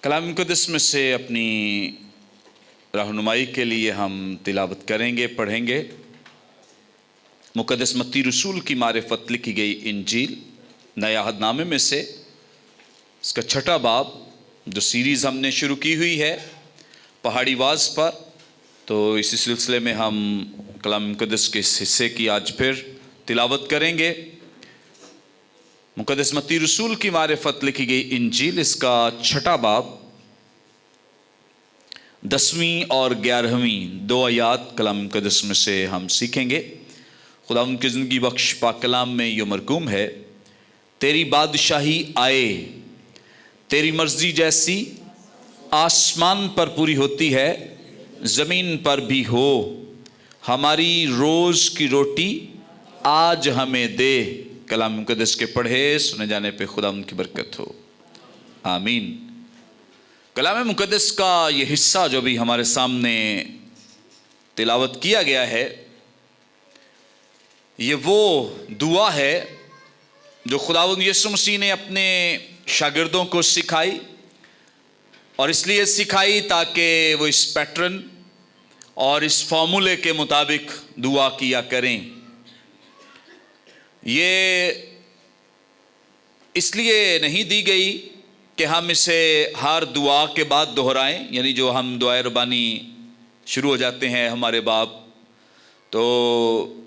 کلام مقدس میں سے اپنی رہنمائی کے لیے ہم تلاوت کریں گے، پڑھیں گے مقدس متی رسول کی معرفت لکھی گئی انجیل نئے عہد نامے میں سے اس کا 6 باب، جو سیریز ہم نے شروع کی ہوئی ہے پہاڑی واز پر، تو اسی سلسلے میں ہم کلام مقدس کے اس حصے کی آج پھر تلاوت کریں گے۔ مقدس متی رسول کی معرفت لکھی گئی انجیل، اس کا 6 باب 10ویں اور 11ویں 2 آیات کلام مقدس میں سے ہم سیکھیں گے۔ خدا ان کی زندگی بخش پاک کلام میں یہ مرقوم ہے: تیری بادشاہی آئے، تیری مرضی جیسی آسمان پر پوری ہوتی ہے زمین پر بھی ہو، ہماری روز کی روٹی آج ہمیں دے۔ کلام مقدس کے پڑھے سنے جانے پہ خدا ان کی برکت ہو، آمین۔ کلام مقدس کا یہ حصہ جو بھی ہمارے سامنے تلاوت کیا گیا ہے، یہ وہ دعا ہے جو خداوند یسوع مسیح نے اپنے شاگردوں کو سکھائی، اور اس لیے سکھائی تاکہ وہ اس پیٹرن اور اس فارمولے کے مطابق دعا کیا کریں۔ یہ اس لیے نہیں دی گئی کہ ہم اسے ہر دعا کے بعد دہرائیں، یعنی جو ہم دعائے ربانی شروع ہو جاتے ہیں ہمارے باپ، تو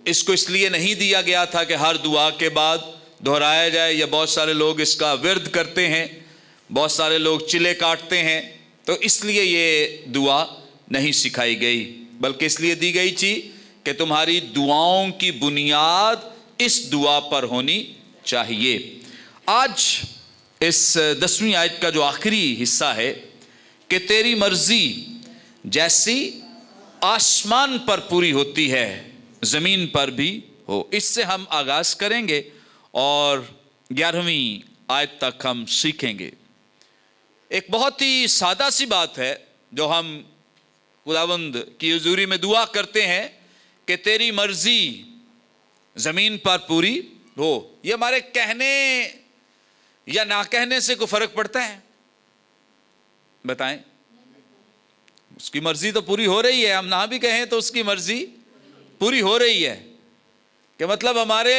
اس کو اس لیے نہیں دیا گیا تھا کہ ہر دعا کے بعد دہرایا جائے، یا بہت سارے لوگ اس کا ورد کرتے ہیں، بہت سارے لوگ چلے کاٹتے ہیں، تو اس لیے یہ دعا نہیں سکھائی گئی، بلکہ اس لیے دی گئی تھی کہ تمہاری دعاؤں کی بنیاد اس دعا پر ہونی چاہیے۔ آج اس 10ویں آیت کا جو آخری حصہ ہے کہ تیری مرضی جیسی آسمان پر پوری ہوتی ہے زمین پر بھی ہو، اس سے ہم آغاز کریں گے اور 11ویں آیت تک ہم سیکھیں گے۔ ایک بہت ہی سادہ سی بات ہے جو ہم خداوند کی حضوری میں دعا کرتے ہیں کہ تیری مرضی زمین پر پوری ہو۔ یہ ہمارے کہنے یا نہ کہنے سے کوئی فرق پڑتا ہے؟ بتائیں۔ اس کی مرضی تو پوری ہو رہی ہے، ہم نہ بھی کہیں تو اس کی مرضی پوری ہو رہی ہے، کہ مطلب ہمارے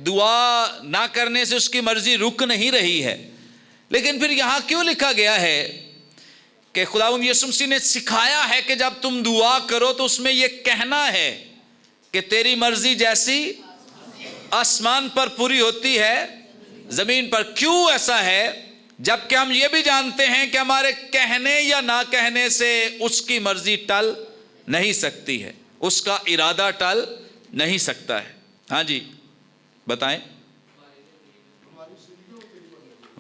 دعا نہ کرنے سے اس کی مرضی رک نہیں رہی ہے۔ لیکن پھر یہاں کیوں لکھا گیا ہے کہ خداوند یسوع مسیح نے سکھایا ہے کہ جب تم دعا کرو تو اس میں یہ کہنا ہے کہ تیری مرضی جیسی آسمان پر پوری ہوتی ہے زمین پر؟ کیوں ایسا ہے جبکہ ہم یہ بھی جانتے ہیں کہ ہمارے کہنے یا نہ کہنے سے اس کی مرضی ٹل نہیں سکتی ہے، اس کا ارادہ ٹل نہیں سکتا ہے؟ ہاں جی بتائیں۔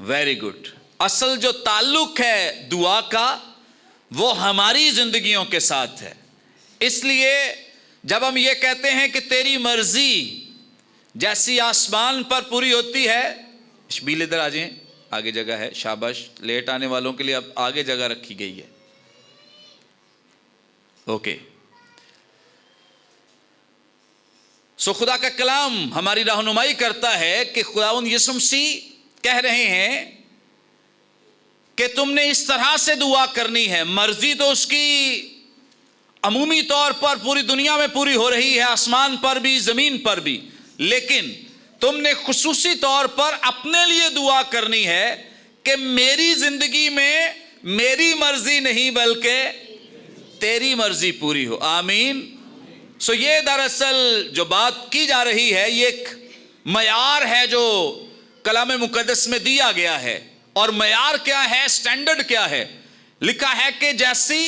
Very good. اصل جو تعلق ہے دعا کا وہ ہماری زندگیوں کے ساتھ ہے، اس لیے جب ہم یہ کہتے ہیں کہ تیری مرضی جیسی آسمان پر پوری ہوتی ہے، شبیل ادھر آ جائیں، آگے جگہ ہے، شاباش، لیٹ آنے والوں کے لیے اب آگے جگہ رکھی گئی ہے، اوکے۔ سو خدا کا کلام ہماری رہنمائی کرتا ہے کہ خداوند یسوع مسیح کہہ رہے ہیں کہ تم نے اس طرح سے دعا کرنی ہے۔ مرضی تو اس کی عمومی طور پر پوری دنیا میں پوری ہو رہی ہے، آسمان پر بھی زمین پر بھی، لیکن تم نے خصوصی طور پر اپنے لیے دعا کرنی ہے کہ میری زندگی میں میری مرضی نہیں بلکہ تیری مرضی پوری ہو، آمین۔ سو یہ دراصل جو بات کی جا رہی ہے یہ ایک معیار ہے جو کلام مقدس میں دیا گیا ہے، اور معیار کیا ہے، سٹینڈرڈ کیا ہے؟ لکھا ہے کہ جیسی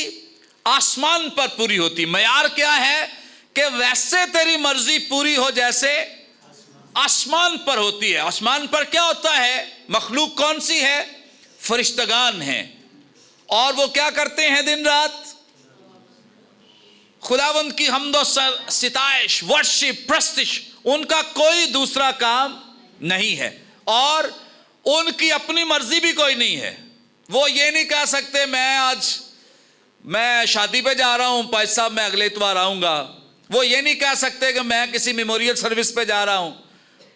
آسمان پر پوری ہوتی۔ معیار کیا ہے؟ کہ ویسے تیری مرضی پوری ہو جیسے آسمان پر ہوتی ہے۔ آسمان پر کیا ہوتا ہے؟ مخلوق کون سی ہے؟ فرشتگان ہیں، اور وہ کیا کرتے ہیں دن رات؟ خداوند کی حمد و ستائش، ورشپ، پرستش، ان کا کوئی دوسرا کام نہیں ہے، اور ان کی اپنی مرضی بھی کوئی نہیں ہے۔ وہ یہ نہیں کہہ سکتے میں شادی پہ جا رہا ہوں پائی صاحب، میں اگلے اتوار آؤں گا۔ وہ یہ نہیں کہہ سکتے کہ میں کسی میموریل سروس پہ جا رہا ہوں،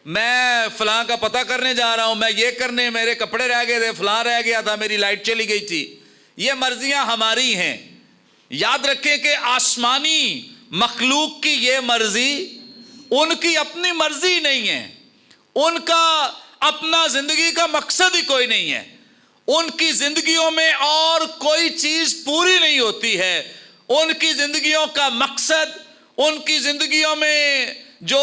میں فلاں کا پتہ کرنے جا رہا ہوں، میں یہ کرنے، میرے کپڑے رہ گئے تھے، فلاں رہ گیا تھا، میری لائٹ چلی گئی تھی۔ یہ مرضیاں ہماری ہیں. یاد رکھیں کہ آسمانی مخلوق کی یہ مرضی ان کی اپنی مرضی نہیں ہے. ان کا اپنا زندگی کا مقصد ہی کوئی نہیں ہے. ان کی زندگیوں میں اور کوئی چیز پوری نہیں ہوتی ہے. ان کی زندگیوں کا مقصد, ان کی زندگیوں میں جو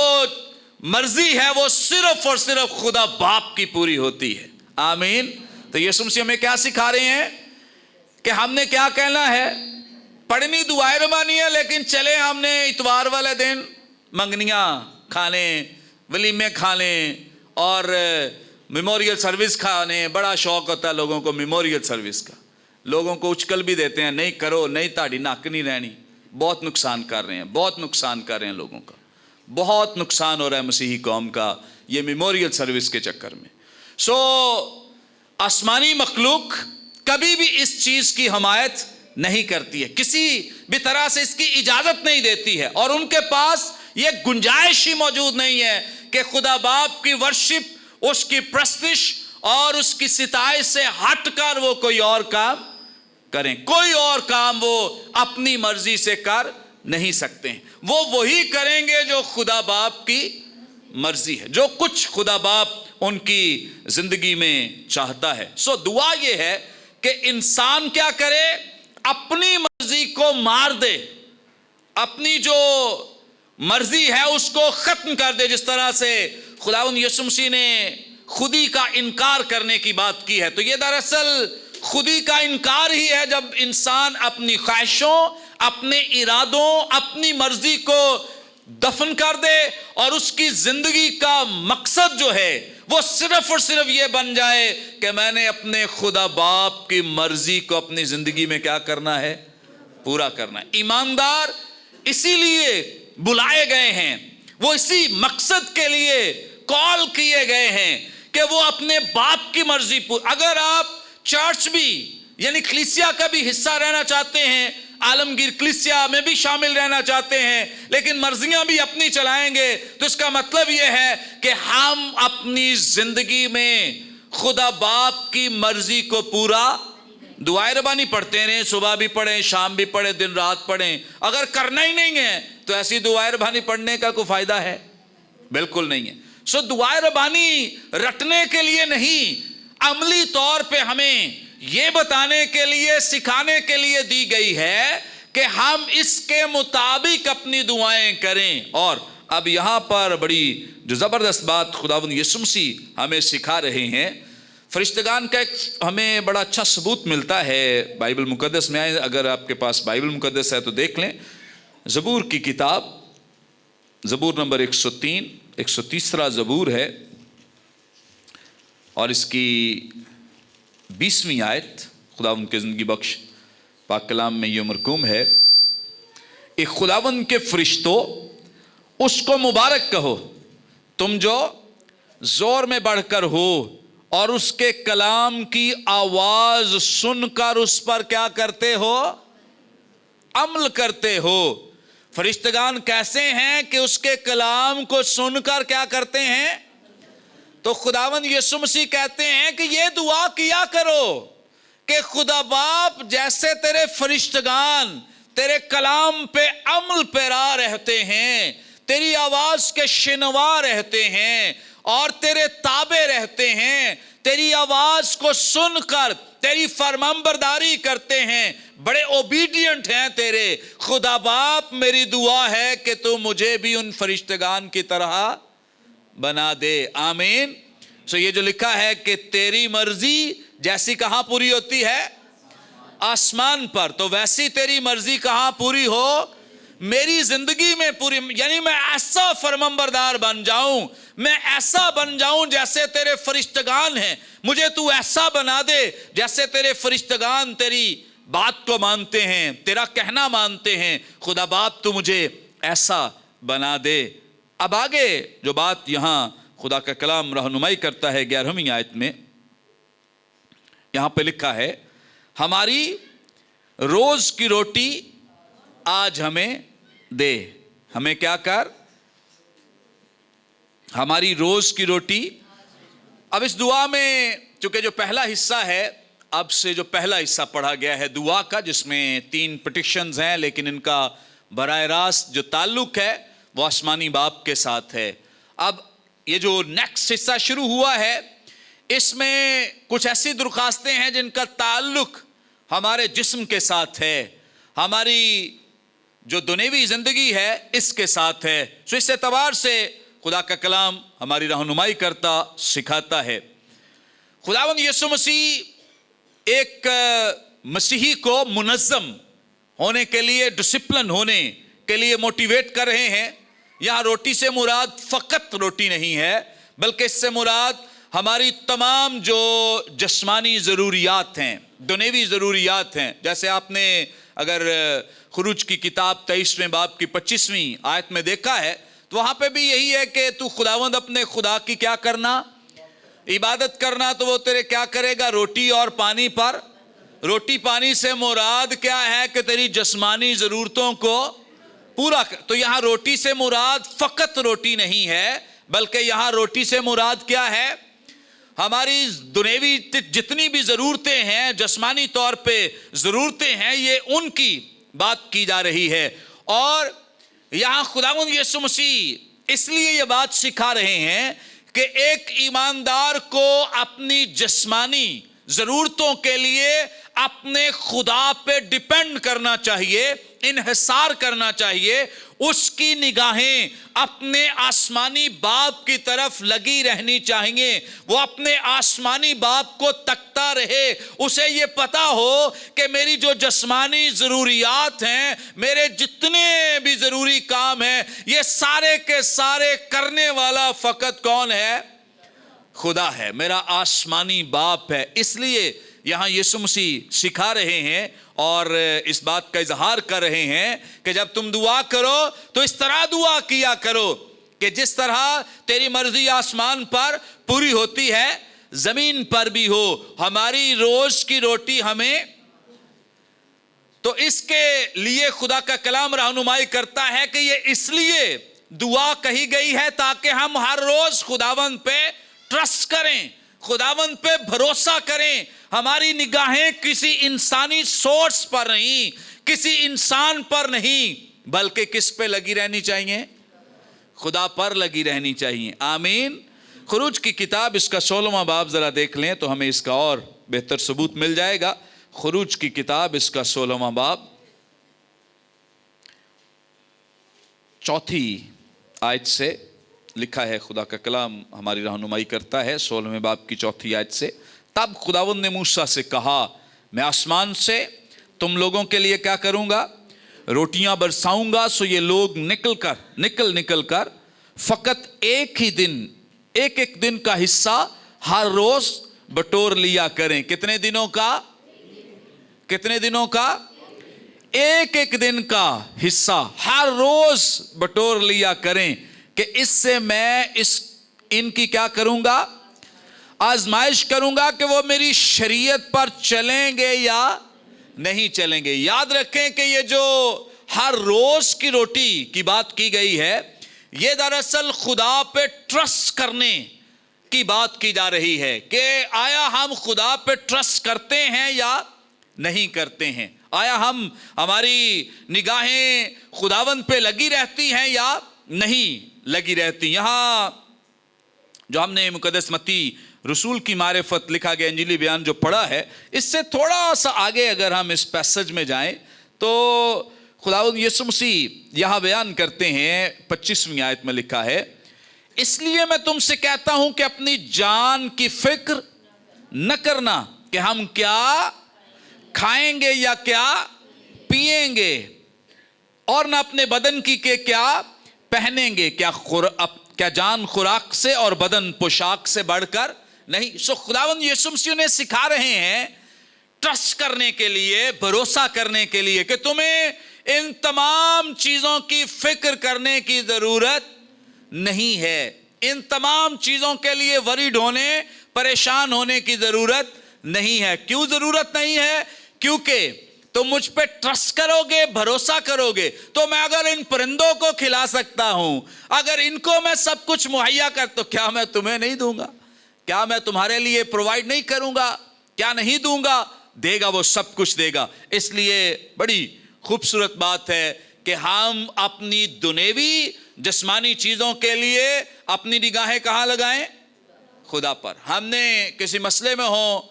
مرضی ہے وہ صرف اور صرف خدا باپ کی پوری ہوتی ہے. آمین. تو یسوع مسیح ہمیں کیا سکھا رہے ہیں کہ ہم نے کیا کہنا ہے؟ پڑھنی دعائیں ربانی ہے, لیکن چلے ہم نے اتوار والے دن منگنیاں کھا لیں, ولیمے کھا لیں اور میموریل سروس کھانے. بڑا شوق ہوتا ہے لوگوں کو میموریل سروس کا. لوگوں کو اچکل بھی دیتے ہیں, نہیں کرو, نہیں تاڑی ناک نہیں رہنی. بہت نقصان کر رہے ہیں, بہت نقصان کر رہے ہیں لوگوں کا. بہت نقصان ہو رہا ہے مسیحی قوم کا یہ میموریل سروس کے چکر میں. آسمانی مخلوق کبھی بھی اس چیز کی حمایت نہیں کرتی ہے, کسی بھی طرح سے اس کی اجازت نہیں دیتی ہے, اور ان کے پاس یہ گنجائش ہی موجود نہیں ہے کہ خدا باپ کی ورشپ, اس کی پرستش اور اس کی ستائش سے ہٹ کر وہ کوئی اور کام کریں. کوئی اور کام وہ اپنی مرضی سے کر نہیں سکتے ہیں. وہ وہی کریں گے جو خدا باپ کی مرضی ہے, جو کچھ خدا باپ ان کی زندگی میں چاہتا ہے. دعا یہ ہے کہ انسان کیا کرے؟ اپنی مرضی کو مار دے, اپنی جو مرضی ہے اس کو ختم کر دے. جس طرح سے خداوند یسوع مسیح نے خودی کا انکار کرنے کی بات کی ہے, تو یہ دراصل خودی کا انکار ہی ہے جب انسان اپنی خواہشوں, اپنے ارادوں, اپنی مرضی کو دفن کر دے اور اس کی زندگی کا مقصد جو ہے وہ صرف اور صرف یہ بن جائے کہ میں نے اپنے خدا باپ کی مرضی کو اپنی زندگی میں کیا کرنا ہے؟ پورا کرنا ہے. ایماندار اسی لیے بلائے گئے ہیں, وہ اسی مقصد کے لیے کال کیے گئے ہیں کہ وہ اپنے باپ کی مرضی اگر آپ چرچ بھی یعنی کلیسیا کا بھی حصہ رہنا چاہتے ہیں, عالمگیر کلیسیا میں بھی شامل رہنا چاہتے ہیں, لیکن مرضیاں بھی اپنی چلائیں گے, تو اس کا مطلب یہ ہے کہ ہم اپنی زندگی میں خدا باپ کی مرضی کو پورا دعائیں ربانی پڑھتے رہیں, صبح بھی پڑھیں, شام بھی پڑھیں, دن رات پڑھیں. اگر کرنا ہی نہیں ہے تو ایسی دعائیں ربانی پڑھنے کا کوئی فائدہ ہے؟ بالکل نہیں ہے. دعائیں ربانی رٹنے کے لیے نہیں, عملی طور پہ ہمیں یہ بتانے کے لیے, سکھانے کے لیے دی گئی ہے کہ ہم اس کے مطابق اپنی دعائیں کریں. اور اب یہاں پر بڑی جو زبردست بات خداوند یسوع مسیح ہمیں سکھا رہے ہیں, فرشتگان کا ایک ہمیں بڑا اچھا ثبوت ملتا ہے بائبل مقدس میں. آئے, اگر آپ کے پاس بائبل مقدس ہے تو دیکھ لیں. زبور کی کتاب, زبور نمبر 103, 130 زبور ہے, اور اس کی 20ویں آیت خداوند کے زندگی بخش پاک کلام میں یہ مرقوم ہے. ایک خداوند کے فرشتوں, اس کو مبارک کہو تم جو زور میں بڑھ کر ہو اور اس کے کلام کی آواز سن کر اس پر کیا کرتے ہو؟ عمل کرتے ہو. فرشتگان کیسے ہیں کہ اس کے کلام کو سن کر کیا کرتے ہیں؟ تو خداوند یسوع مسیح کہتے ہیں کہ یہ دعا کیا کرو کہ خدا باپ جیسے تیرے فرشتگان تیرے کلام پہ عمل پیرا رہتے ہیں, تیری آواز کے شنوا رہتے ہیں اور تیرے تابع رہتے ہیں, تیری آواز کو سن کر تیری فرمانبرداری کرتے ہیں, بڑے اوبیڈینٹ ہیں تیرے. خدا باپ میری دعا ہے کہ تو مجھے بھی ان فرشتگان کی طرح بنا دے. آمین. یہ جو لکھا ہے کہ تیری مرضی جیسی کہاں پوری ہوتی ہے؟ آسمان پر. تو ویسی تیری مرضی کہاں پوری ہو؟ میری زندگی میں پوری. یعنی میں ایسا فرمانبردار بن جاؤں, میں ایسا بن جاؤں جیسے تیرے فرشتگان ہیں. مجھے تو ایسا بنا دے جیسے تیرے فرشتگان تیری بات کو مانتے ہیں, تیرا کہنا مانتے ہیں. خدا باپ تو مجھے ایسا بنا دے. اب آگے جو بات یہاں خدا کا کلام رہنمائی کرتا ہے 11ویں آیت میں, یہاں پہ لکھا ہے ہماری روز کی روٹی آج ہمیں دے. ہمیں کیا کر؟ ہماری روز کی روٹی. اب اس دعا میں چونکہ جو پہلا حصہ ہے اب سے جو پہلا حصہ پڑھا گیا ہے دعا کا، جس میں 3 پٹیشنز ہیں، لیکن ان کا براہ راست جو تعلق ہے وہ آسمانی باپ کے ساتھ ہے۔ اب یہ جو نیکسٹ حصہ شروع ہوا ہے، اس میں کچھ ایسی درخواستیں ہیں جن کا تعلق ہمارے جسم کے ساتھ ہے، ہماری جو دنیوی زندگی ہے اس کے ساتھ ہے۔ سو اس اعتبار سے خدا کا کلام ہماری رہنمائی کرتا سکھاتا ہے۔ خداوند یسوع مسیح ایک مسیحی کو منظم ہونے کے لیے، ڈسپلن ہونے کے لیے موٹیویٹ کر رہے ہیں۔ یہاں روٹی سے مراد فقط روٹی نہیں ہے، بلکہ اس سے مراد ہماری تمام جو جسمانی ضروریات ہیں، دنیوی ضروریات ہیں۔ جیسے آپ نے اگر خروج کی کتاب 23ویں باب کی 25ویں آیت میں دیکھا ہے تو وہاں پہ بھی یہی ہے کہ تو خداوند اپنے خدا کی کیا کرنا؟ عبادت کرنا، تو وہ تیرے کیا کرے گا؟ روٹی اور پانی پر۔ روٹی پانی سے مراد کیا ہے؟ کہ تیری جسمانی ضرورتوں کو پورا کر۔ تو یہاں روٹی سے مراد فقط روٹی نہیں ہے، بلکہ یہاں روٹی سے مراد کیا ہے؟ ہماری دنیوی جتنی بھی ضرورتیں ہیں، جسمانی طور پہ ضرورتیں ہیں، یہ ان کی بات کی جا رہی ہے۔ اور یہاں خداوند یسوع مسیح اس لیے یہ بات سکھا رہے ہیں کہ ایک ایماندار کو اپنی جسمانی ضرورتوں کے لیے اپنے خدا پہ ڈیپینڈ کرنا چاہیے، انحصار کرنا چاہیے۔ اس کی نگاہیں اپنے آسمانی باپ کی طرف لگی رہنی چاہیے، وہ اپنے آسمانی باپ کو تکتا رہے، اسے یہ پتا ہو کہ میری جو جسمانی ضروریات ہیں، میرے جتنے بھی ضروری کام ہیں، یہ سارے کے سارے کرنے والا فقط کون ہے؟ خدا ہے، میرا آسمانی باپ ہے۔ اس لیے یہاں یسوع مسیح سکھا رہے ہیں اور اس بات کا اظہار کر رہے ہیں کہ جب تم دعا کرو تو اس طرح دعا کیا کرو کہ جس طرح تیری مرضی آسمان پر پوری ہوتی ہے، زمین پر بھی ہو۔ ہماری روز کی روٹی ہمیں، تو اس کے لیے خدا کا کلام رہنمائی کرتا ہے کہ یہ اس لیے دعا کہی گئی ہے تاکہ ہم ہر روز خداوند پہ ٹرسٹ کریں، خداوند پہ بھروسہ کریں۔ ہماری نگاہیں کسی انسانی سورس پر نہیں، کسی انسان پر نہیں، بلکہ کس پہ لگی رہنی چاہیے؟ خدا پر لگی رہنی چاہیے۔ آمین۔ خروج کی کتاب اس کا 16واں باب ذرا دیکھ لیں تو ہمیں اس کا اور بہتر ثبوت مل جائے گا۔ خروج کی کتاب اس کا 16واں باب 4 آیت سے لکھا ہے، خدا کا کلام ہماری رہنمائی کرتا ہے 16ویں باب کی 4 آیت سے۔ تب خداوند نے موسیٰ سے کہا، میں آسمان سے تم لوگوں کے لیے کیا کروں گا؟ روٹیاں برساؤں گا، سو یہ لوگ نکل کر فقط ایک ایک دن کا حصہ ہر روز بٹور لیا کریں۔ کتنے دنوں کا؟ ایک دن کا حصہ ہر روز بٹور لیا کریں، کہ اس سے میں ان کی کیا کروں گا؟ آزمائش کروں گا کہ وہ میری شریعت پر چلیں گے یا نہیں چلیں گے۔ یاد رکھیں کہ یہ جو ہر روز کی روٹی کی بات کی گئی ہے، یہ دراصل خدا پہ ٹرسٹ کرنے کی بات کی جا رہی ہے کہ آیا ہم خدا پہ ٹرسٹ کرتے ہیں یا نہیں کرتے ہیں؟ آیا ہماری نگاہیں خداوند پہ لگی رہتی ہیں یا نہیں لگی رہتی؟ یہاں جو ہم نے مقدس متی رسول کی معرفت لکھا گیا انجیلی بیان جو پڑھا ہے، اس سے تھوڑا سا آگے اگر ہم اس پیسج میں جائیں تو خداوند یسوع مسیح یہاں بیان کرتے ہیں 25ویں آیت میں لکھا ہے، اس لیے میں تم سے کہتا ہوں کہ اپنی جان کی فکر نہ کرنا کہ ہم کیا کھائیں گے یا کیا پیئیں گے، اور نہ اپنے بدن کی کہ کیا پہنیں گے۔ کیا جان خوراک سے اور بدن پوشاک سے بڑھ کر نہیں؟ سو خداوند یسوع مسیح نے سکھا رہے ہیں ٹرسٹ کرنے کے لیے، بھروسہ کرنے کے لیے کہ تمہیں ان تمام چیزوں کی فکر کرنے کی ضرورت نہیں ہے، ان تمام چیزوں کے لیے وریڈ ہونے، پریشان ہونے کی ضرورت نہیں ہے۔ کیوں ضرورت نہیں ہے؟ کیونکہ تم مجھ پہ ٹرسٹ کرو گے، بھروسہ کرو گے تو میں اگر ان پرندوں کو کھلا سکتا ہوں، اگر ان کو میں سب کچھ مہیا کر، تو کیا میں تمہیں نہیں دوں گا؟ کیا میں تمہارے لیے پرووائڈ نہیں کروں گا؟ کیا نہیں دوں گا؟ دے گا، وہ سب کچھ دے گا۔ اس لیے بڑی خوبصورت بات ہے کہ ہم اپنی دنیوی جسمانی چیزوں کے لیے اپنی نگاہیں کہاں لگائیں؟ خدا پر۔ ہم نے کسی مسئلے میں ہو،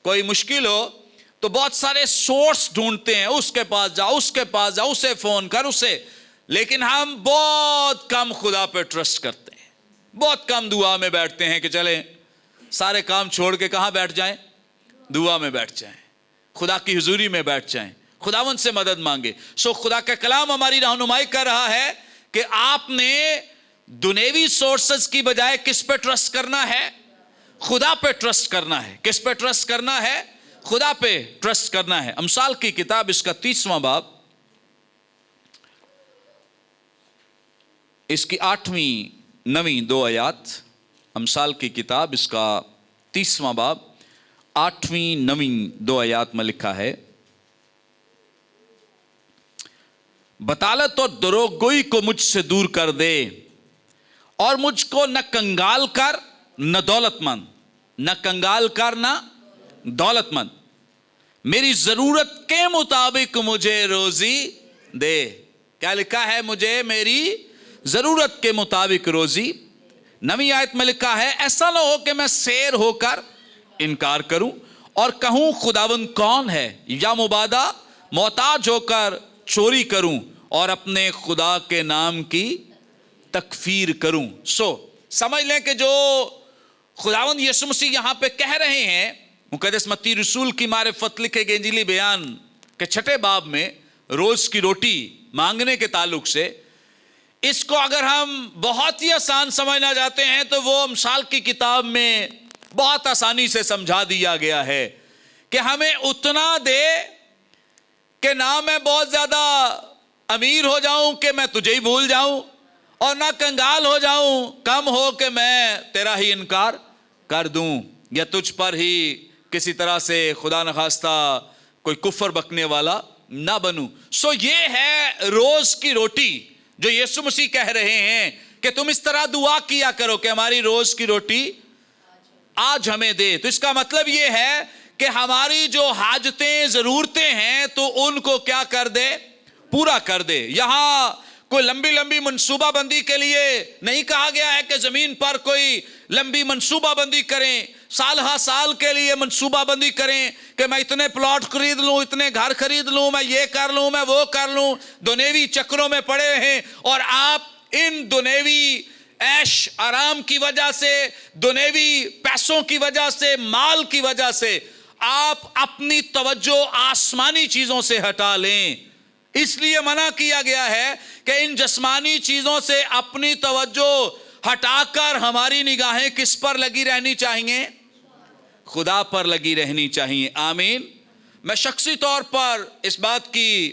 کوئی مشکل ہو، تو بہت سارے سورس ڈھونڈتے ہیں، اس کے پاس جاؤ، اس کے پاس جاؤ، اسے فون کر، اسے، لیکن ہم بہت کم خدا پہ ٹرسٹ کرتے ہیں، بہت کم دعا میں بیٹھتے ہیں کہ چلیں سارے کام چھوڑ کے کہاں بیٹھ جائیں؟ دعا میں بیٹھ جائیں، خدا کی حضوری میں بیٹھ جائیں، خداوند سے مدد مانگے۔ خدا کا کلام ہماری رہنمائی کر رہا ہے کہ آپ نے دنیوی سورسز کی بجائے کس پہ ٹرسٹ کرنا ہے؟ خدا پہ ٹرسٹ کرنا ہے۔ کس پہ ٹرسٹ کرنا ہے؟ خدا پہ ٹرسٹ کرنا ہے۔ امثال کی کتاب اس کا 30واں باب، اس کی 8ویں 9ویں 2 آیات۔ امثال کی کتاب اس کا 30واں باب 8ویں 9ویں 2 آیات میں لکھا ہے، بطالت اور دروغ گوئی کو مجھ سے دور کر دے، اور مجھ کو نہ کنگال کر نہ دولت مند، نہ کنگال کر نہ دولت مند، میری ضرورت کے مطابق مجھے روزی دے۔ کیا لکھا ہے؟ مجھے میری ضرورت کے مطابق روزی۔ 9ویں آیت میں لکھا ہے، ایسا نہ ہو کہ میں سیر ہو کر انکار کروں اور کہوں خداوند کون ہے، یا مبادہ محتاج ہو کر چوری کروں اور اپنے خدا کے نام کی تکفیر کروں۔ سمجھ لیں کہ جو خداوند یسوع مسیح یہاں پہ کہہ رہے ہیں، مقدس متی رسول کی معرفت لکھے گئے انجیلی بیان کے 6 باب میں روز کی روٹی مانگنے کے تعلق سے، اس کو اگر ہم بہت ہی آسان سمجھنا چاہتے ہیں تو وہ امثال کی کتاب میں بہت آسانی سے سمجھا دیا گیا ہے کہ ہمیں اتنا دے کہ نہ میں بہت زیادہ امیر ہو جاؤں کہ میں تجھے ہی بھول جاؤں، اور نہ کنگال ہو جاؤں، کم ہو کہ میں تیرا ہی انکار کر دوں، یا تجھ پر ہی کسی طرح سے خدا نخواستہ کوئی کفر بکنے والا نہ بنوں۔ یہ ہے روز کی روٹی جو یسوع مسیح کہہ رہے ہیں کہ تم اس طرح دعا کیا کرو کہ ہماری روز کی روٹی آج ہمیں دے۔ تو اس کا مطلب یہ ہے کہ ہماری جو حاجتیں، ضرورتیں ہیں، تو ان کو کیا کر دے؟ پورا کر دے۔ یہاں کوئی لمبی لمبی منصوبہ بندی کے لیے نہیں کہا گیا ہے کہ زمین پر کوئی لمبی منصوبہ بندی کریں، سال ہا سال کے لیے منصوبہ بندی کریں کہ میں اتنے پلاٹ خرید لوں، اتنے گھر خرید لوں، میں یہ کر لوں، میں وہ کر لوں۔ دنیوی چکروں میں پڑے ہیں، اور آپ ان دنیوی عیش آرام کی وجہ سے، دنیوی پیسوں کی وجہ سے، مال کی وجہ سے آپ اپنی توجہ آسمانی چیزوں سے ہٹا لیں۔ اس لیے منع کیا گیا ہے کہ ان جسمانی چیزوں سے اپنی توجہ ہٹا کر ہماری نگاہیں کس پر لگی رہنی چاہیے؟ خدا پر لگی رہنی چاہیے۔ آمین۔ میں شخصی طور پر اس بات کی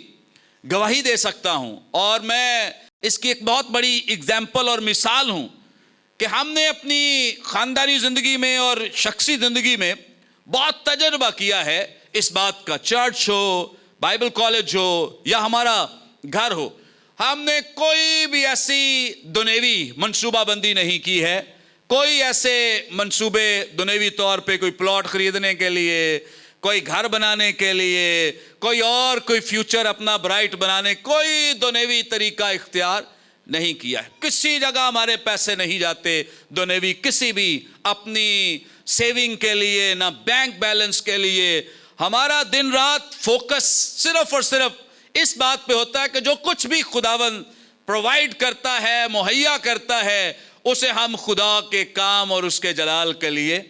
گواہی دے سکتا ہوں، اور میں اس کی ایک بہت بڑی اگزامپل اور مثال ہوں کہ ہم نے اپنی خاندانی زندگی میں اور شخصی زندگی میں بہت تجربہ کیا ہے اس بات کا۔ چرچ ہو، بائبل کالج ہو، یا ہمارا گھر ہو، ہم نے کوئی بھی ایسی دنیوی منصوبہ بندی نہیں کی ہے، کوئی ایسے منصوبے دنیوی طور پہ کوئی پلاٹ خریدنے کے لیے، کوئی گھر بنانے کے لیے، کوئی فیوچر اپنا برائٹ بنانے، کوئی دنیوی طریقہ اختیار نہیں کیا ہے۔ کسی جگہ ہمارے پیسے نہیں جاتے دنیوی، کسی بھی اپنی سیونگ کے لیے، نہ بینک بیلنس کے لیے۔ ہمارا دن رات فوکس صرف اور صرف اس بات پہ ہوتا ہے کہ جو کچھ بھی خداوند پرووائیڈ کرتا ہے، مہیا کرتا ہے، اسے ہم خدا کے کام اور اس کے جلال کے لیے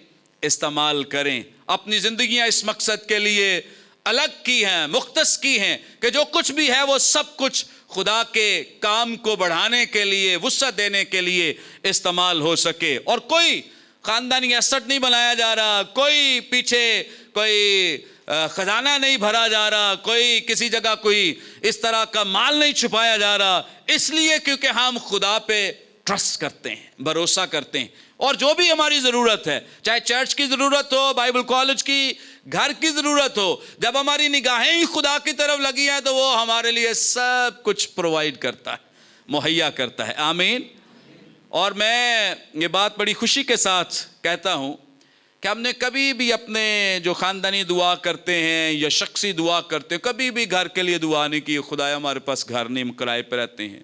استعمال کریں۔ اپنی زندگیاں اس مقصد کے لیے الگ کی ہیں، مختص کی ہیں کہ جو کچھ بھی ہے وہ سب کچھ خدا کے کام کو بڑھانے کے لیے، وسعت دینے کے لیے استعمال ہو سکے۔ اور کوئی خاندانی ایسٹ نہیں بنایا جا رہا، کوئی پیچھے کوئی خزانہ نہیں بھرا جا رہا، کوئی کسی جگہ کوئی اس طرح کا مال نہیں چھپایا جا رہا، اس لیے کیونکہ ہم خدا پہ ٹرسٹ کرتے ہیں، بھروسہ کرتے ہیں۔ اور جو بھی ہماری ضرورت ہے، چاہے چرچ کی ضرورت ہو، بائبل کالج کی، گھر کی ضرورت ہو، جب ہماری نگاہیں ہی خدا کی طرف لگی ہیں تو وہ ہمارے لیے سب کچھ پرووائیڈ کرتا ہے، مہیا کرتا ہے۔ آمین۔ اور میں یہ بات بڑی خوشی کے ساتھ کہتا ہوں کہ ہم نے کبھی بھی اپنے جو خاندانی دعا کرتے ہیں یا شخصی دعا کرتے ہیں کبھی بھی گھر کے لیے دعا نہیں کی، خدایا ہمارے پاس گھر نہیں، ہم کرائے پہ رہتے ہیں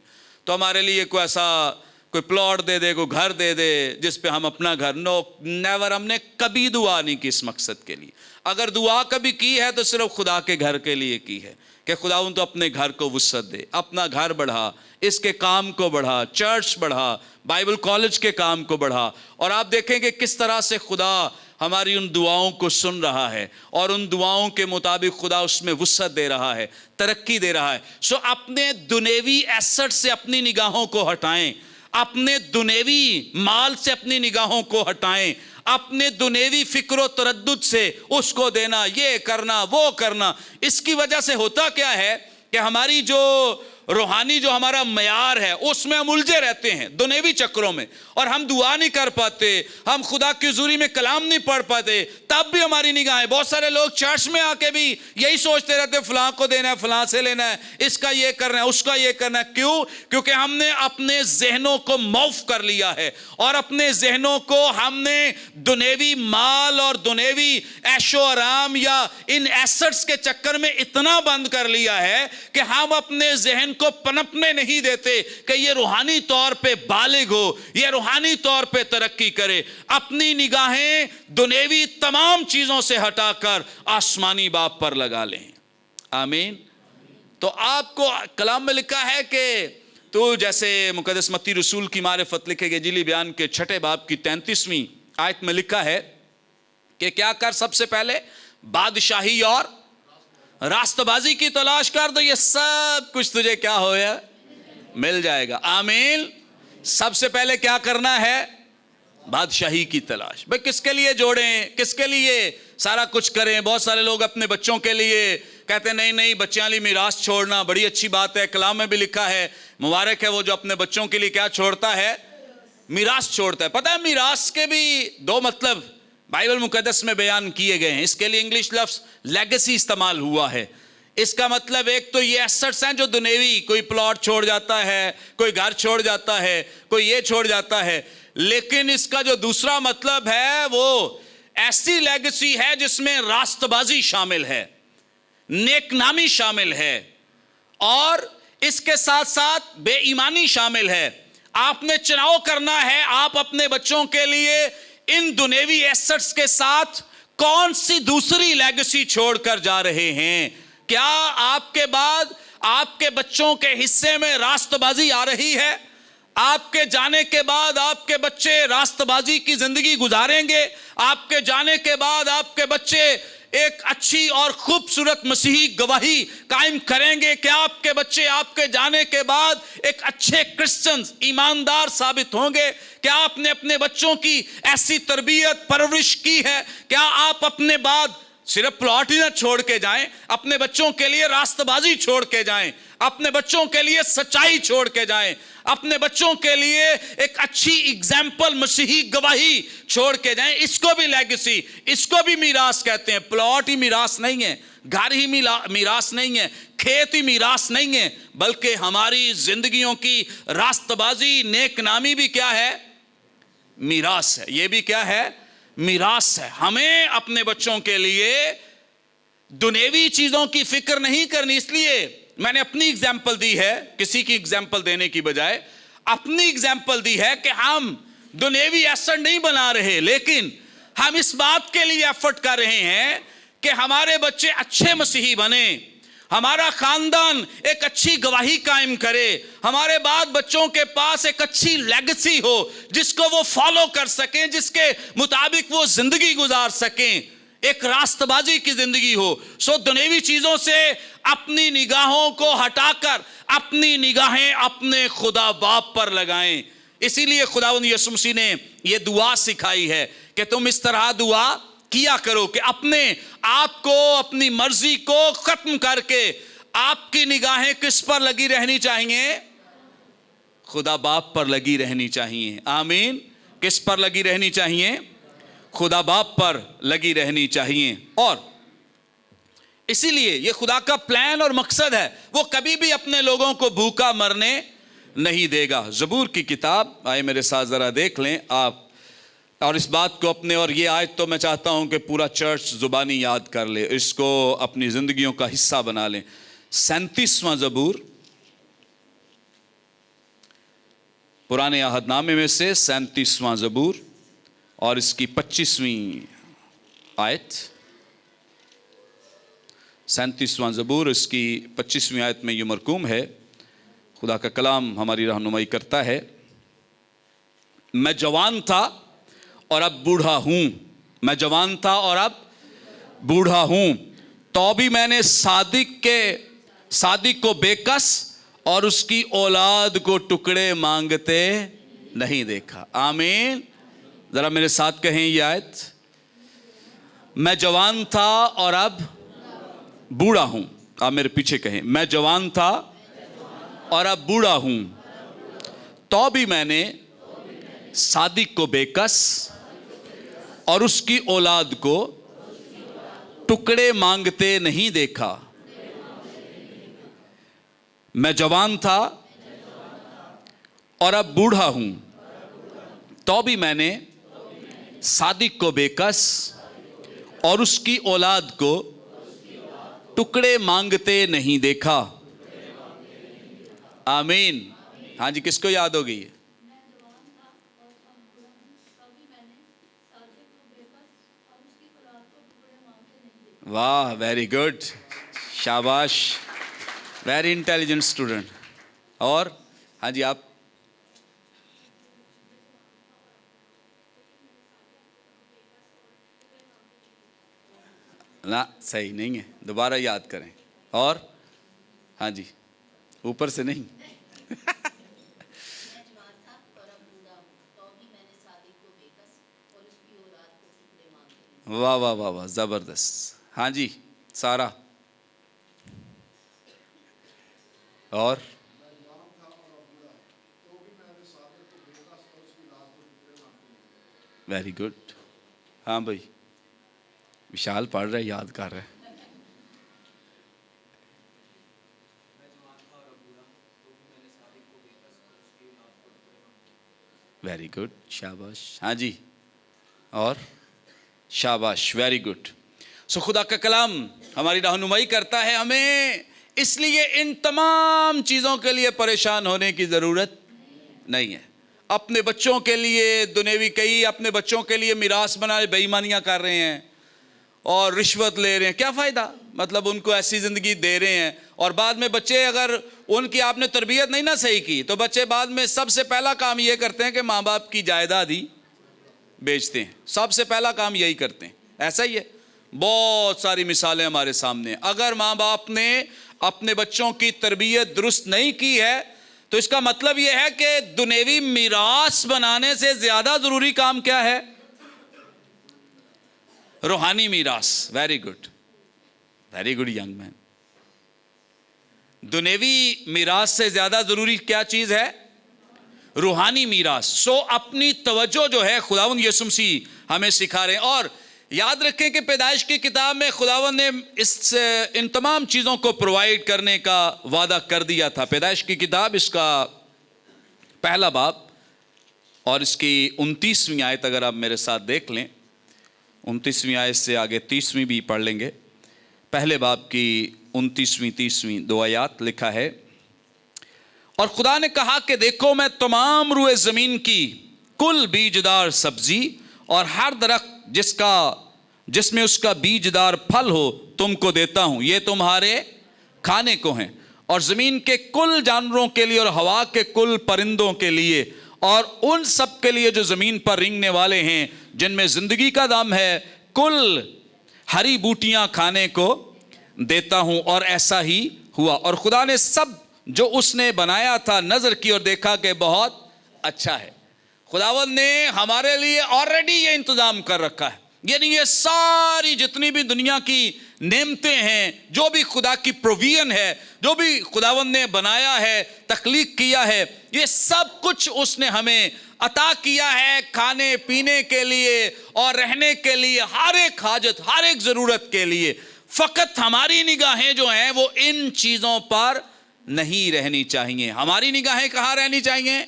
تو ہمارے لیے کوئی ایسا کوئی پلاٹ دے دے، کوئی گھر دے دے جس پہ ہم اپنا گھر، نو نیور، ہم نے کبھی دعا نہیں کی اس مقصد کے لیے۔ اگر دعا کبھی کی ہے تو صرف خدا کے گھر کے لیے کی ہے کہ خداوند تو اپنے گھر کو وسعت دے، اپنا گھر بڑھا، اس کے کام کو بڑھا، چرچ بڑھا، بائبل کالج کے کام کو بڑھا۔ اور آپ دیکھیں کہ کس طرح سے خدا ہماری ان دعاؤں کو سن رہا ہے اور ان دعاؤں کے مطابق خدا اس میں وسعت دے رہا ہے، ترقی دے رہا ہے۔ سو اپنے دنیوی ایسٹ سے اپنی نگاہوں کو ہٹائیں، اپنے دنیوی مال سے اپنی نگاہوں کو ہٹائیں، اپنے دنیوی فکر و تردد سے اس کو دینا، یہ کرنا وہ کرنا۔ اس کی وجہ سے ہوتا کیا ہے کہ ہماری جو روحانی جو ہمارا معیار ہے اس میں ہم الجھے رہتے ہیں دنیوی چکروں میں، اور ہم دعا نہیں کر پاتے، ہم خدا کی حضوری میں کلام نہیں پڑھ پاتے، تب بھی ہماری نگاہیں، بہت سارے لوگ چرچ میں آ کے بھی یہی سوچتے رہتے فلاں کو دینا ہے، فلاں سے لینا ہے، اس کا یہ کرنا ہے، اس کا یہ کرنا ہے۔ کیوں؟ کیونکہ ہم نے اپنے ذہنوں کو معاف کر لیا ہے، اور اپنے ذہنوں کو ہم نے دنیوی مال اور دنیوی عیش و آرام یا ان ایسٹس کے چکر میں اتنا بند کر لیا ہے کہ ہم اپنے ذہن کو پنپنے نہیں دیتے کہ یہ روحانی طور پہ بالغ ہو، یہ روحانی طور پہ ترقی کرے۔ اپنی نگاہیں دنیوی تمام چیزوں سے ہٹا کر آسمانی باپ پر لگا لیں۔ آمین۔ تو آپ کو کلام میں لکھا ہے کہ تو جیسے مقدس متی رسول کی معرفت لکھے گئے انجیلی بیان کے 6 باب کی 33ویں آیت میں لکھا ہے کہ کیا کر؟ سب سے پہلے بادشاہی اور راست بازی کی تلاش کر، دو یہ سب کچھ تجھے کیا ہویا؟ مل جائے گا۔ آمین۔ سب سے پہلے کیا کرنا ہے؟ بادشاہی کی تلاش۔ بھئی کس کے لیے جوڑیں، کس کے لیے سارا کچھ کریں؟ بہت سارے لوگ اپنے بچوں کے لیے کہتے ہیں نہیں نہیں بچیاں لی میراث چھوڑنا بڑی اچھی بات ہے، کلام میں بھی لکھا ہے مبارک ہے وہ جو اپنے بچوں کے لیے کیا چھوڑتا ہے؟ میراث چھوڑتا ہے۔ پتہ ہے میراث کے بھی 2 مطلب بائبل مقدس میں بیان کیے گئے ہیں۔ اس کے لیے انگلش لفظ لیگیسی استعمال ہوا ہے۔ اس کا مطلب ایک تو یہ ایسٹس ہیں جو دنیوی، کوئی پلاٹ چھوڑ جاتا ہے، کوئی گھر چھوڑ جاتا ہے، کوئی یہ چھوڑ جاتا ہے، لیکن اس کا جو دوسرا مطلب ہے وہ ایسی لیگیسی ہے جس میں راست بازی شامل ہے، نیک نامی شامل ہے، اور اس کے ساتھ ساتھ بے ایمانی شامل ہے۔ آپ نے چناؤ کرنا ہے، آپ اپنے بچوں کے لیے ان دنیوی ایسٹس کے ساتھ کون سی دوسری لیگیسی چھوڑ کر جا رہے ہیں۔ کیا آپ کے بعد آپ کے بچوں کے حصے میں راست بازی آ رہی ہے؟ آپ کے جانے کے بعد آپ کے بچے راست بازی کی زندگی گزاریں گے؟ آپ کے جانے کے بعد آپ کے بچے ایک اچھی اور خوبصورت مسیحی گواہی قائم کریں گے؟ کیا آپ کے بچے آپ کے جانے کے بعد ایک اچھے کرسچنز، ایماندار ثابت ہوں گے؟ کیا آپ نے اپنے بچوں کی ایسی تربیت پرورش کی ہے؟ کیا آپ اپنے بعد صرف پلاٹ ہی نہ چھوڑ کے جائیں، اپنے بچوں کے لیے راست بازی چھوڑ کے جائیں، اپنے بچوں کے لیے سچائی چھوڑ کے جائیں، اپنے بچوں کے لیے ایک اچھی اگزامپل مسیحی گواہی چھوڑ کے جائیں؟ اس کو بھی لیگیسی، اس کو بھی میراث کہتے ہیں۔ پلاٹ ہی میراث نہیں ہے، گھر ہی میراث نہیں ہے، کھیت ہی میراث نہیں ہے، بلکہ ہماری زندگیوں کی راست بازی، نیک نامی بھی کیا ہے؟ میراث ہے۔ یہ بھی کیا ہے؟ میراث ہے۔ ہمیں اپنے بچوں کے لیے دنیوی چیزوں کی فکر نہیں کرنی۔ اس لیے میں نے اپنی اگزامپل دی ہے، کسی کی اگزامپل دینے کی بجائے اپنی اگزامپل دی ہے کہ ہم دنیوی ایسٹ نہیں بنا رہے، لیکن ہم اس بات کے لیے ایفرٹ کر رہے ہیں کہ ہمارے بچے اچھے مسیحی بنیں، ہمارا خاندان ایک اچھی گواہی قائم کرے، ہمارے بعد بچوں کے پاس ایک اچھی لیگیسی ہو جس کو وہ فالو کر سکیں، جس کے مطابق وہ زندگی گزار سکیں، ایک راست بازی کی زندگی ہو۔ سو دنیوی چیزوں سے اپنی نگاہوں کو ہٹا کر اپنی نگاہیں اپنے خدا باپ پر لگائیں۔ اسی لیے خداوند یسوع مسیح نے یہ دعا سکھائی ہے کہ تم اس طرح دعا کیا کرو کہ اپنے آپ کو، اپنی مرضی کو ختم کر کے آپ کی نگاہیں کس پر لگی رہنی چاہیے؟ خدا باپ پر لگی رہنی چاہیے۔ آمین۔ کس پر لگی رہنی چاہیے؟ خدا باپ پر لگی رہنی چاہیے۔ اور اسی لیے یہ خدا کا پلان اور مقصد ہے، وہ کبھی بھی اپنے لوگوں کو بھوکا مرنے نہیں دے گا۔ زبور کی کتاب آئے میرے ساتھ ذرا دیکھ لیں آپ، اور اس بات کو اپنے، اور یہ آیت تو میں چاہتا ہوں کہ پورا چرچ زبانی یاد کر لے، اس کو اپنی زندگیوں کا حصہ بنا لیں۔ 37واں زبور، پرانے عہد نامے میں سے 37واں زبور اور اس کی 25ویں آیت۔ 37واں زبور اس کی 25ویں آیت میں یہ مرقوم ہے، خدا کا کلام ہماری رہنمائی کرتا ہے۔ میں جوان تھا اور اب بوڑھا ہوں، میں جوان تھا اور اب بوڑھا ہوں، تو بھی میں نے صادق کو بے کس اور اس کی اولاد کو ٹکڑے مانگتے نہیں دیکھا۔ آمین۔ ذرا میرے ساتھ کہیں یہ آیت، میں جوان تھا اور اب بوڑھا ہوں۔ آپ میرے پیچھے کہیں، میں جوان تھا اور اب بوڑھا ہوں، تو بھی میں نے صادق کو بے کس اور اس کی اولاد کو ٹکڑے مانگتے نہیں دیکھا۔ میں جوان تھا اور اب بوڑھا ہوں، تو بھی میں نے صادق کو بے کس اور اس کی اولاد کو ٹکڑے مانگتے نہیں دیکھا۔ آمین۔ ہاں جی، کس کو یاد ہو گئی ہے؟ واہ، ویری گڈ، شاباش، ویری انٹیلیجنٹ اسٹوڈنٹ۔ اور ہاں جی، آپ نا، صحیح نہیں ہے، دوبارہ یاد کریں۔ اور ہاں جی، اوپر سے نہیں۔ واہ واہ واہ واہ، زبردست۔ ہاں جی سارا، اور ویری گڈ۔ ہاں بھائی، وشال پڑھ رہے، یاد کر رہے۔ ویری گڈ، شاباش۔ ہاں جی، اور شاباش، ویری گڈ۔ سو خدا کا کلام ہماری رہنمائی کرتا ہے ہمیں، اس لیے ان تمام چیزوں کے لیے پریشان ہونے کی ضرورت نہیں ہے۔ اپنے بچوں کے لیے دنیوی، کئی اپنے بچوں کے لیے میراث بنا بے ایمانیاں کر رہے ہیں اور رشوت لے رہے ہیں، کیا فائدہ؟ مطلب ان کو ایسی زندگی دے رہے ہیں، اور بعد میں بچے، اگر ان کی آپ نے تربیت نہیں نہ صحیح کی، تو بچے بعد میں سب سے پہلا کام یہ کرتے ہیں کہ ماں باپ کی جائیداد ہی بیچتے ہیں۔ سب سے پہلا کام یہی کرتے ہیں، ایسا ہی ہے۔ بہت ساری مثالیں ہمارے سامنے ہیں۔ اگر ماں باپ نے اپنے بچوں کی تربیت درست نہیں کی ہے، تو اس کا مطلب یہ ہے کہ دنیوی میراث بنانے سے زیادہ ضروری کام کیا ہے؟ روحانی میراث۔ Very good, very good young man. دنیوی میراث سے زیادہ ضروری کیا چیز ہے؟ روحانی میراث۔ سو اپنی توجہ جو ہے خداوند یسوع مسیح ہمیں سکھا رہے ہیں۔ اور یاد رکھیں کہ پیدائش کی کتاب میں خداوند نے ان تمام چیزوں کو پرووائڈ کرنے کا وعدہ کر دیا تھا۔ پیدائش کی کتاب، اس کا پہلا باب اور اس کی 29ویں آیت، اگر آپ میرے ساتھ دیکھ لیں، 29ویں آیت سے آگے 30ویں بھی پڑھ لیں گے۔ پہلے باب کی 29ویں 30ویں دو آیات لکھا ہے، اور خدا نے کہا کہ دیکھو، میں تمام روئے زمین کی کل بیجدار سبزی اور ہر درخت جس میں اس کا بیجدار پھل ہو تم کو دیتا ہوں، یہ تمہارے کھانے کو ہیں، اور زمین کے کل جانوروں کے لیے اور ہوا کے کل پرندوں کے لیے اور ان سب کے لیے جو زمین پر رینگنے والے ہیں، جن میں زندگی کا دم ہے، کل ہری بوٹیاں کھانے کو دیتا ہوں۔ اور ایسا ہی ہوا، اور خدا نے سب جو اس نے بنایا تھا نظر کی اور دیکھا کہ بہت اچھا ہے۔ خداوند نے ہمارے لیے آلریڈی یہ انتظام کر رکھا ہے، یعنی یہ ساری جتنی بھی دنیا کی نعمتیں ہیں، جو بھی خدا کی پروویژن ہے، جو بھی خداوند نے بنایا ہے، تخلیق کیا ہے، یہ سب کچھ اس نے ہمیں عطا کیا ہے کھانے پینے کے لیے اور رہنے کے لیے، ہر ایک حاجت، ہر ایک ضرورت کے لیے۔ فقط ہماری نگاہیں جو ہیں وہ ان چیزوں پر نہیں رہنی چاہیے۔ ہماری نگاہیں کہاں رہنی چاہیے؟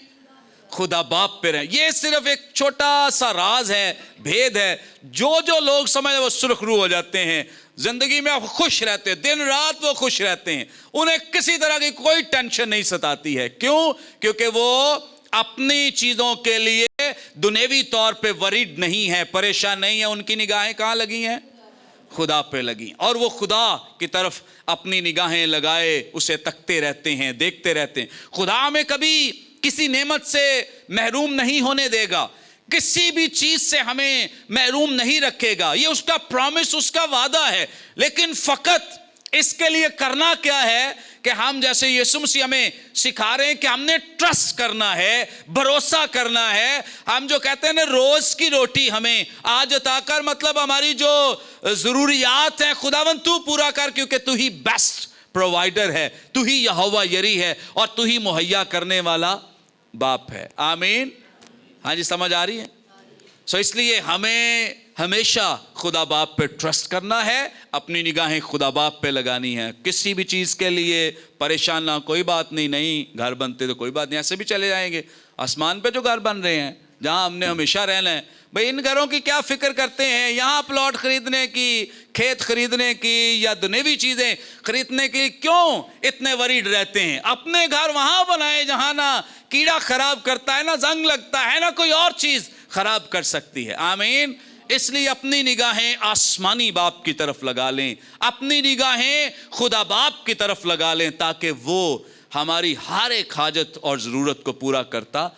خدا باپ پہ رہیں. یہ صرف ایک چھوٹا سا راز ہے, بھید ہے. جو لوگ سمجھ وہ سرخ رو ہو جاتے ہیں, زندگی میں خوش رہتے ہیں, دن رات وہ خوش رہتے ہیں, انہیں کسی طرح کی کوئی ٹینشن نہیں ستاتی ہے. کیوں؟ کیونکہ وہ اپنی چیزوں کے لیے دنیوی طور پہ ورید نہیں ہے, پریشان نہیں ہے. ان کی نگاہیں کہاں لگی ہیں؟ خدا پہ لگی, اور وہ خدا کی طرف اپنی نگاہیں لگائے اسے تکتے رہتے ہیں, دیکھتے رہتے ہیں. خدا ہمیں کبھی کسی نعمت سے محروم نہیں ہونے دے گا, کسی بھی چیز سے ہمیں محروم نہیں رکھے گا. یہ اس کا پرامس, اس کا وعدہ ہے. لیکن فقط اس کے لیے کرنا کیا ہے کہ ہم جیسے یسوع مسیح ہمیں سکھا رہے ہیں کہ ہم نے ٹرسٹ کرنا ہے, بھروسہ کرنا ہے. ہم جو کہتے ہیں نا روز کی روٹی ہمیں آج عطا کر, مطلب ہماری جو ضروریات ہیں خداوند تو پورا کر, کیونکہ تو ہی بیسٹ پرووائڈر ہے, تو ہی یہوہ یری ہے, اور تو ہی مہیا کرنے والا باپ ہے. آمین. ہاں جی, سمجھ آ رہی ہے؟ اس لیے ہمیں ہمیشہ خدا باپ پہ ٹرسٹ کرنا ہے, اپنی نگاہیں خدا باپ پہ لگانی ہے. کسی بھی چیز کے لیے پریشان نہ, کوئی بات نہیں, گھر بنتے تو کوئی بات نہیں, ایسے بھی چلے جائیں گے. آسمان پہ جو گھر بن رہے ہیں جہاں ہم نے ہمیشہ رہنا ہے, بھئی ان گھروں کی کیا فکر کرتے ہیں؟ یہاں پلاٹ خریدنے کی, کھیت خریدنے کی, یا دنیوی چیزیں خریدنے کی کیوں اتنے ورید رہتے ہیں؟ اپنے گھر وہاں بنائے جہاں نہ کیڑا خراب کرتا ہے, نہ زنگ لگتا ہے, نہ کوئی اور چیز خراب کر سکتی ہے. آمین. اس لیے اپنی نگاہیں آسمانی باپ کی طرف لگا لیں, اپنی نگاہیں خدا باپ کی طرف لگا لیں, تاکہ وہ ہماری ہر ایک حاجت اور ضرورت کو پورا کرتا.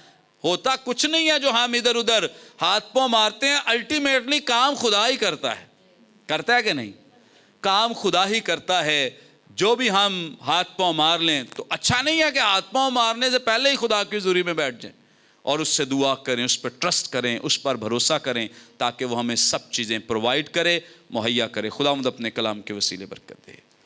ہوتا کچھ نہیں ہے جو ہم ادھر ادھر ہاتھ پاؤں مارتے ہیں, الٹیمیٹلی کام خدا ہی کرتا ہے. کرتا ہے کہ نہیں؟ کام خدا ہی کرتا ہے. جو بھی ہم ہاتھ پاؤں مار لیں تو اچھا نہیں ہے کہ ہاتھ پاؤں مارنے سے پہلے ہی خدا کی حضوری میں بیٹھ جائیں اور اس سے دعا کریں, اس پر ٹرسٹ کریں, اس پر بھروسہ کریں, تاکہ وہ ہمیں سب چیزیں پرووائڈ کرے, مہیا کرے. خداوند اپنے کلام کے وسیلے برکت دے.